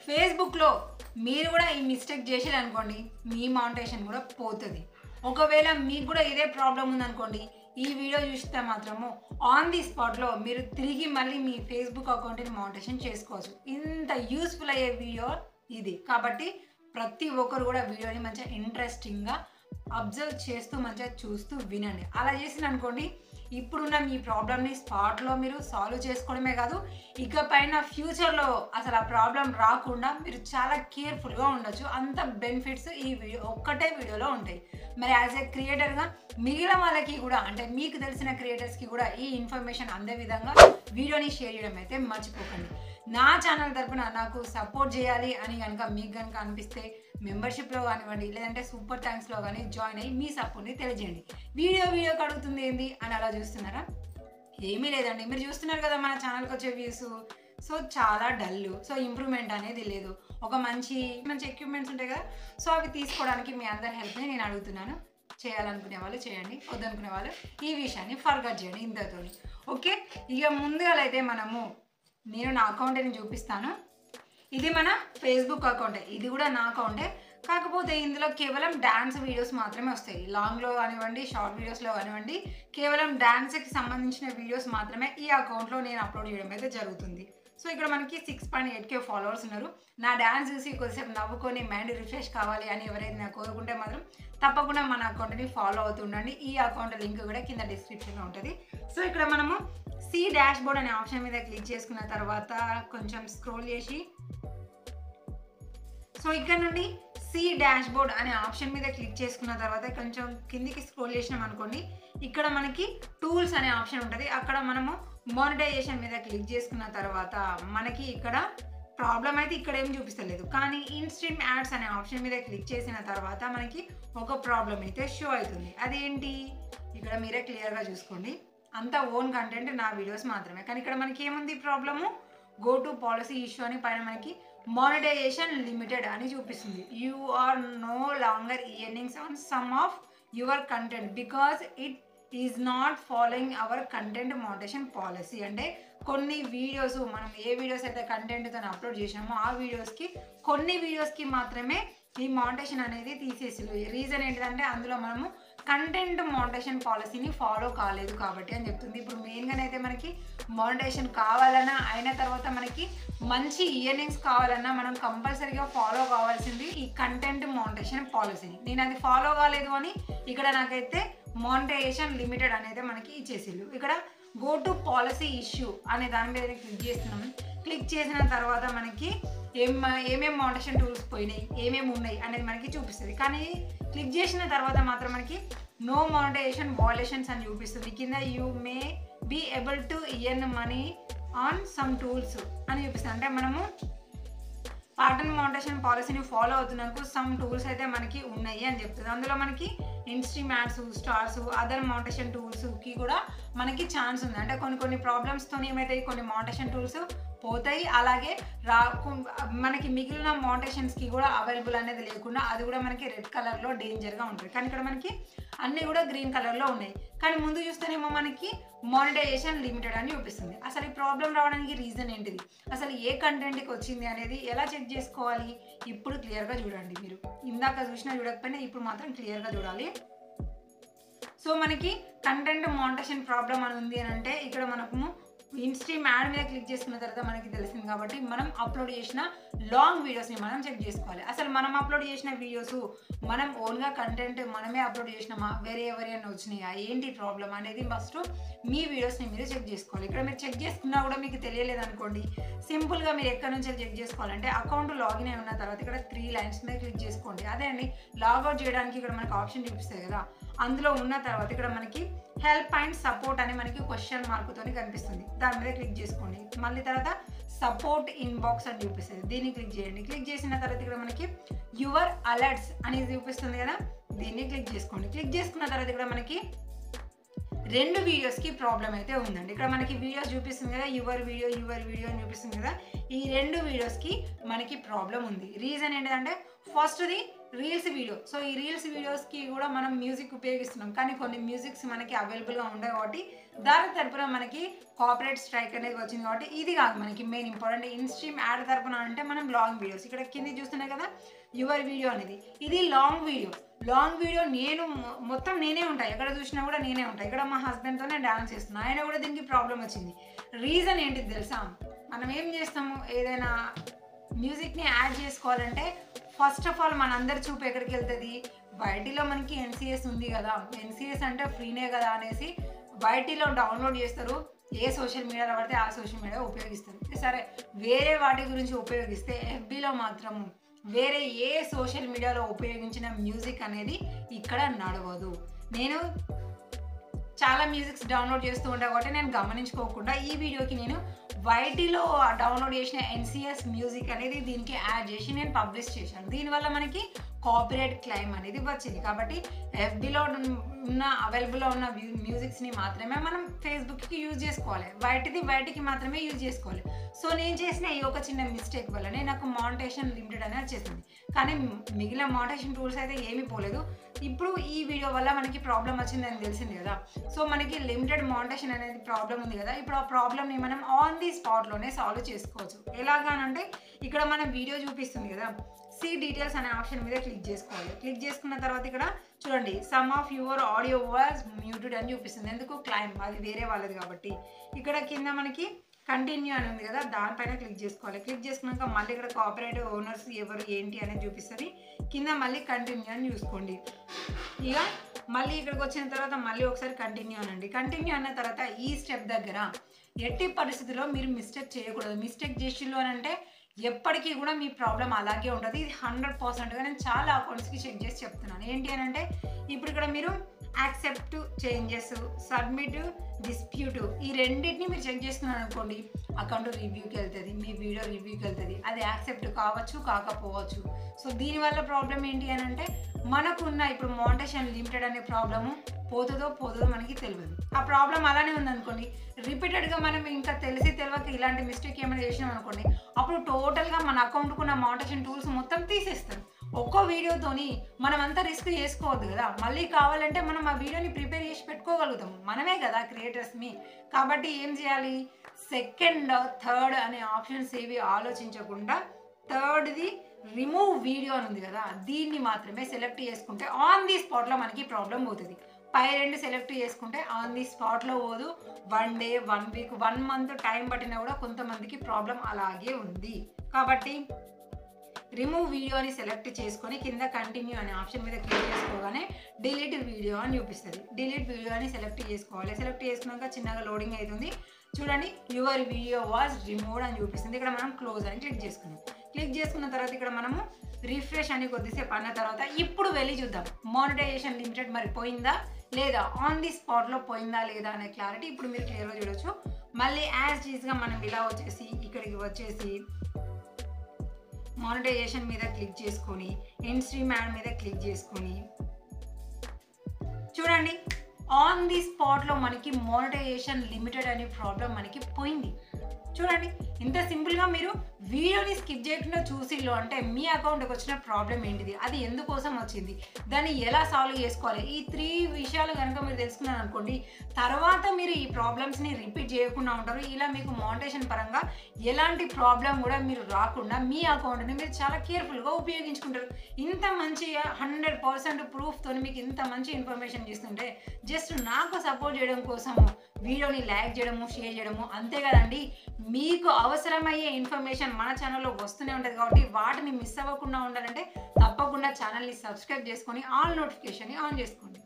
ఫేస్బుక్లో మీరు కూడా ఈ మిస్టేక్ చేసేది అనుకోండి, మీ మానిటైజేషన్ కూడా పోతుంది. ఒకవేళ మీకు కూడా ఇదే ప్రాబ్లం ఉందనుకోండి, ఈ వీడియో చూస్తే మాత్రము ఆన్ ది స్పాట్లో మీరు తిరిగి మళ్ళీ మీ ఫేస్బుక్ అకౌంట్ని మానిటైజేషన్ చేసుకోవచ్చు. ఇంత యూస్ఫుల్ అయ్యే వీడియో ఇది. కాబట్టి ప్రతి ఒక్కరు కూడా వీడియోని మంచిగా ఇంట్రెస్టింగ్గా అబ్జర్వ్ చేస్తూ మంచిగా చూస్తూ వినండి. అలా చేసిన అనుకోండి, ఇప్పుడున్న మీ ప్రాబ్లమ్ని స్పాట్లో మీరు సాల్వ్ చేసుకోవడమే కాదు, ఇకపైన ఫ్యూచర్లో అసలు ఆ ప్రాబ్లం రాకుండా మీరు చాలా కేర్ఫుల్గా ఉండొచ్చు. అంత బెనిఫిట్స్ ఈ ఒక్కటే వీడియోలో ఉంటాయి. మరి యాజ్ ఏ క్రియేటర్గా మిగిలిన వాళ్ళకి కూడా, అంటే మీకు తెలిసిన క్రియేటర్స్కి కూడా ఈ ఇన్ఫర్మేషన్ అందే విధంగా వీడియోని షేర్ చేయడం అయితే మర్చిపోకండి. నా ఛానల్ తరపున నాకు సపోర్ట్ చేయాలి అని కనుక మీకు కనుక అనిపిస్తే మెంబర్షిప్లో కానివ్వండి, లేదంటే సూపర్ థ్యాంక్స్లో కానీ జాయిన్ అయ్యి మీ సపోర్ట్ని తెలియజేయండి. వీడియోకి అడుగుతుంది ఏంది అని అలా చూస్తున్నారా? ఏమీ లేదండి, మీరు చూస్తున్నారు కదా మన ఛానల్కి వచ్చే వ్యూస్. సో చాలా డల్, సో ఇంప్రూవ్మెంట్ అనేది లేదు. ఒక మంచి ఎక్విప్మెంట్స్ ఉంటాయి కదా, సో అవి తీసుకోవడానికి మీ అందరి హెల్ప్ని నేను అడుగుతున్నాను. చేయాలనుకునే వాళ్ళు చేయండి, వద్దనుకునే వాళ్ళు ఈ విషయాన్ని ఫర్గట్ చేయండి ఇంతతో. ఓకే, ఇక ముందుగా అయితే నేను నా అకౌంట్ని చూపిస్తాను. ఇది మన ఫేస్బుక్ అకౌంటే, ఇది కూడా నా అకౌంటే. కాకపోతే ఇందులో కేవలం డ్యాన్స్ వీడియోస్ మాత్రమే వస్తాయి. లాంగ్లో కానివ్వండి, షార్ట్ వీడియోస్లో కానివ్వండి, కేవలం డ్యాన్స్కి సంబంధించిన వీడియోస్ మాత్రమే ఈ అకౌంట్లో నేను అప్లోడ్ చేయడం అయితే జరుగుతుంది. సో ఇక్కడ మనకి 6.8K ఫాలోవర్స్ ఉన్నారు. నా డ్యాన్స్ చూసి కొద్దిసేపు నవ్వుకొని మైండ్ రిఫ్రెష్ కావాలి అని ఎవరైతే నాకు కోరుకుంటే మాత్రం తప్పకుండా మన అకౌంట్ని ఫాలో అవుతుండండి. ఈ అకౌంట్ లింక్ కూడా కింద డిస్క్రిప్షన్లో ఉంటుంది. సో ఇక్కడ మనము సి డాష్ బోర్డ్ అనే ఆప్షన్ మీద క్లిక్ చేసుకున్న తర్వాత కొంచెం స్క్రోల్ చేసి, సో ఇక్కడ నుండి సి డాష్ బోర్డ్ అనే ఆప్షన్ మీద క్లిక్ చేసుకున్న తర్వాత కొంచెం కిందికి స్క్రోల్ చేసినాం అనుకోండి, ఇక్కడ మనకి టూల్స్ అనే ఆప్షన్ ఉంటుంది. అక్కడ మనము మానిటైజేషన్ మీద క్లిక్ చేసుకున్న తర్వాత మనకి ఇక్కడ ప్రాబ్లం అయితే ఇక్కడ ఏం చూపిస్తలేదు, కానీ ఇన్స్ట్రీమ్ యాడ్స్ అనే ఆప్షన్ మీద క్లిక్ చేసిన తర్వాత మనకి ఒక ప్రాబ్లం అయితే షో అవుతుంది. అదేంటి ఇక్కడ మీరే క్లియర్గా చూసుకోండి. అంతా ఓన్ కంటెంట్, నా వీడియోస్ మాత్రమే. కానీ ఇక్కడ మనకి ఏముంది problem, go to policy issue అని పైన మనకి మానిటైజేషన్ లిమిటెడ్ అని చూపిస్తుంది. You are no longer earnings on some of your content because it is not following our content monetization policy. అంటే కొన్ని వీడియోస్ మనం ఏ వీడియోస్ అయితే కంటెంట్తో అప్లోడ్ చేసామో ఆ కొన్ని వీడియోస్కి మాత్రమే ఈ మానిటైజేషన్ అనేది తీసేసారు. రీజన్ ఏంటిదంటే అందులో మనము కంటెంట్ మానిటైజేషన్ పాలసీని ఫాలో కాలేదు కాబట్టి అని చెప్తుంది. ఇప్పుడు మెయిన్గానైతే మనకి మానిటైజేషన్ కావాలన్నా, అయిన తర్వాత మనకి మంచి ఇయర్నింగ్స్ కావాలన్నా మనం కంపల్సరీగా ఫాలో కావాల్సింది ఈ కంటెంట్ మానిటైజేషన్ పాలసీని. నేను అది ఫాలో కాలేదు అని ఇక్కడ నాకైతే మానిటైజేషన్ లిమిటెడ్ అనేది మనకి ఇచ్చేసిల్లు. ఇక్కడ గో టు పాలసీ ఇష్యూ అనే దాని మీద క్లిక్ చేస్తున్నాము. క్లిక్ చేసిన తర్వాత మనకి ఏమేమి మానిటైజేషన్ టూల్స్ పోయినాయి, ఏమేమి ఉన్నాయి అనేది మనకి చూపిస్తుంది. కానీ క్లిక్ చేసిన తర్వాత మాత్రం మనకి నో మానిటైజేషన్ వయలేషన్స్ అని చూపిస్తుంది. కింద you may be able to earn money on some tools అని చూపిస్తుంది. అంటే మనము పార్టన్ మానిటైజేషన్ పాలసీని ఫాలో అవుతున్నందుకు సమ్ టూల్స్ అయితే మనకి ఉన్నాయి అని చెప్తుంది. అందులో మనకి instream ads, stars, other monetization టూల్స్కి కూడా మనకి ఛాన్స్ ఉంది. అంటే కొన్ని ప్రాబ్లమ్స్తో ఏమైతే కొన్ని మానిటైజేషన్ టూల్స్ పోతాయి, అలాగే మనకి మిగిలిన మానిటైజేషన్స్కి కూడా అవైలబుల్ అనేది లేకుండా అది కూడా మనకి రెడ్ కలర్లో డేంజర్గా ఉంటుంది. కానీ ఇక్కడ మనకి అన్నీ కూడా గ్రీన్ కలర్లో ఉన్నాయి. కానీ ముందు చూస్తేనేమో మనకి మానిటైజేషన్ లిమిటెడ్ అని చూపిస్తుంది. అసలు ఈ ప్రాబ్లం రావడానికి రీజన్ ఏంటిది, అసలు ఏ కంటెంట్కి వచ్చింది అనేది ఎలా చెక్ చేసుకోవాలి, ఇప్పుడు క్లియర్గా చూడండి. మీరు ఇందాక చూసినా చూడకపోయినా ఇప్పుడు మాత్రం క్లియర్గా చూడాలి. సో మనకి కంటెంట్ మానిటైజేషన్ ప్రాబ్లం అని ఉంది అని అంటే ఇక్కడ మనము ఇన్స్ట్రీమ్ యాడ్ మీద క్లిక్ చేసుకున్న తర్వాత మనకి తెలిసింది. కాబట్టి మనం అప్లోడ్ చేసిన లాంగ్ వీడియోస్ని మనం చెక్ చేసుకోవాలి. అసలు మనం అప్లోడ్ చేసిన వీడియోస్ మనం ఓన్గా కంటెంట్ మనమే అప్లోడ్ చేసినామా, వేరే ఎవరైనా వచ్చినాయా, ఏంటి ప్రాబ్లం అనేది ఫస్ట్ మీ వీడియోస్ని మీరు చెక్ చేసుకోవాలి. ఇక్కడ మీరు చెక్ చేసుకున్నా కూడా మీకు తెలియలేదు అనుకోండి, సింపుల్గా మీరు ఎక్కడి నుంచి చెక్ చేసుకోవాలంటే అకౌంట్ లాగిన్ అయి ఉన్న తర్వాత ఇక్కడ 3 లైన్స్ మీద క్లిక్ చేసుకోండి. అదే అండి లాగౌట్ చేయడానికి ఇక్కడ మనకి ఆప్షన్ చూపిస్తుంది కదా, అందులో ఉన్న తర్వాత ఇక్కడ మనకి హెల్ప్ అండ్ సపోర్ట్ అని మనకి క్వశ్చన్ మార్కుతో కనిపిస్తుంది. దాని మీద క్లిక్ చేసుకోండి. మళ్ళీ తర్వాత సపోర్ట్ ఇన్బాక్స్ అని చూపిస్తుంది, దీన్ని క్లిక్ చేయండి. క్లిక్ చేసిన తర్వాత ఇక్కడ మనకి యువర్ అలర్ట్స్ అనేది చూపిస్తుంది కదా, దీన్ని క్లిక్ చేసుకోండి. క్లిక్ చేసుకున్న తర్వాత ఇక్కడ మనకి 2 వీడియోస్కి ప్రాబ్లం అయితే ఉందండి. ఇక్కడ మనకి వీడియోస్ చూపిస్తుంది కదా, యువర్ వీడియో అని చూపిస్తుంది కదా, ఈ 2 వీడియోస్కి మనకి ప్రాబ్లం ఉంది. రీజన్ ఏంటంటే ఫస్ట్ది రీల్స్ వీడియో. సో ఈ రీల్స్ వీడియోస్కి కూడా మనం మ్యూజిక్ ఉపయోగిస్తున్నాం, కానీ కొన్ని మ్యూజిక్స్ మనకి అవైలబుల్గా ఉండవు కాబట్టి దాని తరపున మనకి కాపీరైట్ స్ట్రైక్ అనేది వచ్చింది. కాబట్టి ఇది కాదు మనకి మెయిన్ ఇంపార్టెంట్. ఇన్స్ట్రీమ్ యాడ్ తరపున అంటే మనం లాంగ్ వీడియోస్, ఇక్కడ కింద చూస్తున్నాయి కదా యువర్ వీడియో అనేది, ఇది లాంగ్ వీడియో. లాంగ్ వీడియో నేను మొత్తం నేనే ఉంటాయి, ఎక్కడ చూసినా కూడా నేనే ఉంటాయి. ఇక్కడ మా హస్బెండ్తోనే డాన్స్ చేస్తున్నాను, ఆయన కూడా దీనికి ప్రాబ్లం వచ్చింది. రీజన్ ఏంటిది తెలుసా? మనం ఏం చేస్తాము, ఏదైనా మ్యూజిక్ని యాడ్ చేసుకోవాలంటే ఫస్ట్ ఆఫ్ ఆల్ మనందరి చూపు ఎక్కడికి వెళ్తుంది, వైటీలో మనకి ఎన్సిఎస్ ఉంది కదా, ఎన్సిఎస్ అంటే ఫ్రీనే కదా అనేసి వైటీలో డౌన్లోడ్ చేస్తారు. ఏ సోషల్ మీడియాలో పడితే ఆ సోషల్ మీడియా ఉపయోగిస్తారు. సరే వేరే వాటి గురించి ఉపయోగిస్తే ఎఫ్బీలో మాత్రం వేరే ఏ సోషల్ మీడియాలో ఉపయోగించిన మ్యూజిక్ అనేది ఇక్కడ నడవదు. నేను చాలా మ్యూజిక్స్ డౌన్లోడ్ చేస్తూ ఉంటాను కాబట్టి నేను గమనించుకోకుండా ఈ వీడియోకి నేను వైటీలో డౌన్లోడ్ చేసిన ఎన్సిఎస్ మ్యూజిక్ అనేది దీనికి యాడ్ చేసి నేను పబ్లిష్ చేశాను. దీనివల్ల మనకి కాపీరైట్ క్లెయిమ్ అనేది వచ్చింది. కాబట్టి ఎఫ్బీలో ఉన్న అవైలబుల్లో ఉన్న మ్యూజిక్స్ని మాత్రమే మనం ఫేస్బుక్కి యూజ్ చేసుకోవాలి, వైటీకి మాత్రమే యూజ్ చేసుకోవాలి. సో నేను చేసిన ఈ ఒక చిన్న మిస్టేక్ వల్లనే నాకు మానిటైజేషన్ లిమిటెడ్ అనేది వచ్చేసింది, కానీ మిగిలిన మానిటైజేషన్ టూల్స్ అయితే ఏమీ పోలేదు. ఇప్పుడు ఈ వీడియో వల్ల మనకి ప్రాబ్లం వచ్చిందని తెలిసింది కదా. సో మనకి లిమిటెడ్ మానిటైజేషన్ అనేది ప్రాబ్లం ఉంది కదా, ఇప్పుడు ఆ ప్రాబ్లమ్ని మనం ఆన్ ది స్పాట్లోనే సాల్వ్ చేసుకోవచ్చు. ఎలాగానంటే ఇక్కడ మనం వీడియో చూపిస్తుంది కదా, సీ డీటెయిల్స్ అనే ఆప్షన్ మీద క్లిక్ చేసుకోవాలి. క్లిక్ చేసుకున్న తర్వాత ఇక్కడ చూడండి some of your audio was muted అని చూపిస్తుంది. ఎందుకు? క్లైమ్, అది వేరే వాళ్ళది కాబట్టి. ఇక్కడ కింద మనకి కంటిన్యూ అని ఉంది కదా, దానిపైన క్లిక్ చేసుకోవాలి. క్లిక్ చేసుకున్నాక మళ్ళీ ఇక్కడ కాపీరైట్ ఓనర్స్ ఎవరు ఏంటి అనేది చూపిస్తుంది. కింద మళ్ళీ కంటిన్యూ అని చూసుకోండి. ఇక మళ్ళీ ఇక్కడికి వచ్చిన తర్వాత మళ్ళీ ఒకసారి కంటిన్యూ అనండి. కంటిన్యూ అన్న తర్వాత ఈ స్టెప్ దగ్గర ఎట్టి పరిస్థితుల్లో మీరు మిస్టేక్ చేయకూడదు. మిస్టేక్ చేసిల్లు అని అంటే ఎప్పటికీ కూడా మీ ప్రాబ్లం అలాగే ఉంటుంది. ఇది 100%గా నేను చాలా అకౌంట్స్కి చెక్ చేసి చెప్తున్నాను. ఏంటి అని అంటే ఇప్పుడు ఇక్కడ మీరు యాక్సెప్ట్ చేంజెస్, సబ్మిట్, డిస్ప్యూట్, ఈ రెండింటిని మీరు చెక్ చేసుకున్నారు అనుకోండి, అకౌంట్ రివ్యూకి వెళ్తుంది, మీ వీడియో రివ్యూకి వెళ్తుంది. అది యాక్సెప్ట్ కావచ్చు కాకపోవచ్చు. సో దీనివల్ల ప్రాబ్లం ఏంటి అని అంటే మనకున్న ఇప్పుడు మానిటైజేషన్ లిమిటెడ్ అనే ప్రాబ్లము పోతుందో మనకి తెలియదు. ఆ ప్రాబ్లం అలానే ఉందనుకోండి, రిపీటెడ్గా మనం ఇంకా తెలియక ఇలాంటి మిస్టేక్ ఏమైనా చేసినాం అనుకోండి, అప్పుడు టోటల్గా మన అకౌంట్కు ఉన్న మానిటైజేషన్ టూల్స్ మొత్తం తీసేస్తారు. ఒక్కో వీడియోతోని మనం అంతా రిస్క్ చేసుకోవద్దు కదా. మళ్ళీ కావాలంటే మనం ఆ వీడియోని ప్రిపేర్ చేసి పెట్టుకోగలుగుతాం, మనమే కదా క్రియేటర్స్ని. కాబట్టి ఏం చేయాలి, సెకండ్, థర్డ్ అనే ఆప్షన్స్ ఏవి ఆలోచించకుండా థర్డ్ది రిమూవ్ వీడియో అని ఉంది కదా, దీన్ని మాత్రమే సెలెక్ట్ చేసుకుంటే ఆన్ ది స్పాట్లో మనకి ప్రాబ్లం పోతుంది. పై రెండు సెలెక్ట్ చేసుకుంటే ఆన్ ది స్పాట్లో పోదు. 1 డే, 1 వీక్, 1 మంత్ టైం పట్టినా కూడా కొంతమందికి ప్రాబ్లం అలాగే ఉంది. కాబట్టి రిమూవ్ వీడియో అని సెలెక్ట్ చేసుకొని కింద కంటిన్యూ అనే ఆప్షన్ మీద క్లిక్ చేసుకోగానే డిలీట్ వీడియో అని చూపిస్తుంది. డిలీట్ వీడియో అని సెలెక్ట్ చేసుకోవాలి. సెలెక్ట్ చేసుకున్నాక చిన్నగా లోడింగ్ అవుతుంది. చూడండి యువర్ వీడియో వాజ్ రిమూవ్డ్ అని చూపిస్తుంది. ఇక్కడ మనం క్లోజ్ అని క్లిక్ చేసుకున్నాం. క్లిక్ చేసుకున్న తర్వాత ఇక్కడ మనము రిఫ్రెష్ అని కొద్దిసేపు అన్న తర్వాత ఇప్పుడు వెళ్ళి చూద్దాం మానిటైజేషన్ లిమిటెడ్ మరి పోయిందా లేదా, ఆన్ ది స్పాట్లో పోయిందా లేదా అనే క్లారిటీ ఇప్పుడు మీరు క్లియర్గా చూడొచ్చు. మళ్ళీ యాజ్ ఈజ్గా మనం ఇలా వచ్చేసి ఇక్కడికి వచ్చేసి మానిటైజేషన్ మీద క్లిక్ చేసుకొని ఇన్స్ట్రీమ్ యాడ్ మీద క్లిక్ చేసుకొని చూడండి ఆన్ ది స్పాట్లో మనకి మానిటైజేషన్ లిమిటెడ్ అనే ప్రాబ్లం మనకి పోయింది. చూడండి ఇంత సింపుల్గా మీరు వీడియోని స్కిప్ చేయకుండా చూసిల్లు అంటే మీ అకౌంట్కి వచ్చిన ప్రాబ్లం ఏంటిది, అది ఎందుకోసం వచ్చింది, దాన్ని ఎలా సాల్వ్ చేసుకోవాలి, ఈ 3 విషయాలు కనుక మీరు తెలుసుకున్నారు అనుకోండి, తర్వాత మీరు ఈ ప్రాబ్లమ్స్ని రిపీట్ చేయకుండా ఉంటారు. ఇలా మీకు మానిటైజేషన్ పరంగా ఎలాంటి ప్రాబ్లం కూడా మీరు రాకుండా మీ అకౌంట్ని మీరు చాలా కేర్ఫుల్గా ఉపయోగించుకుంటారు. ఇంత మంచి 100% ప్రూఫ్తో మీకు ఇంత మంచి ఇన్ఫర్మేషన్ ఇస్తుంటే జస్ట్ నాకు సపోర్ట్ చేయడం కోసము వీడియోని లైక్ చేయడము, షేర్ చేయడము అంతే కదండి. మీకు అవసరమయ్యే ఇన్ఫర్మేషన్ మన ఛానల్లో వస్తూనే ఉంటుంది కాబట్టి వాటిని మిస్ అవ్వకుండా ఉండాలంటే తప్పకుండా ఛానల్ని సబ్స్క్రైబ్ చేసుకొని ఆల్ నోటిఫికేషన్ని ఆన్ చేసుకోండి.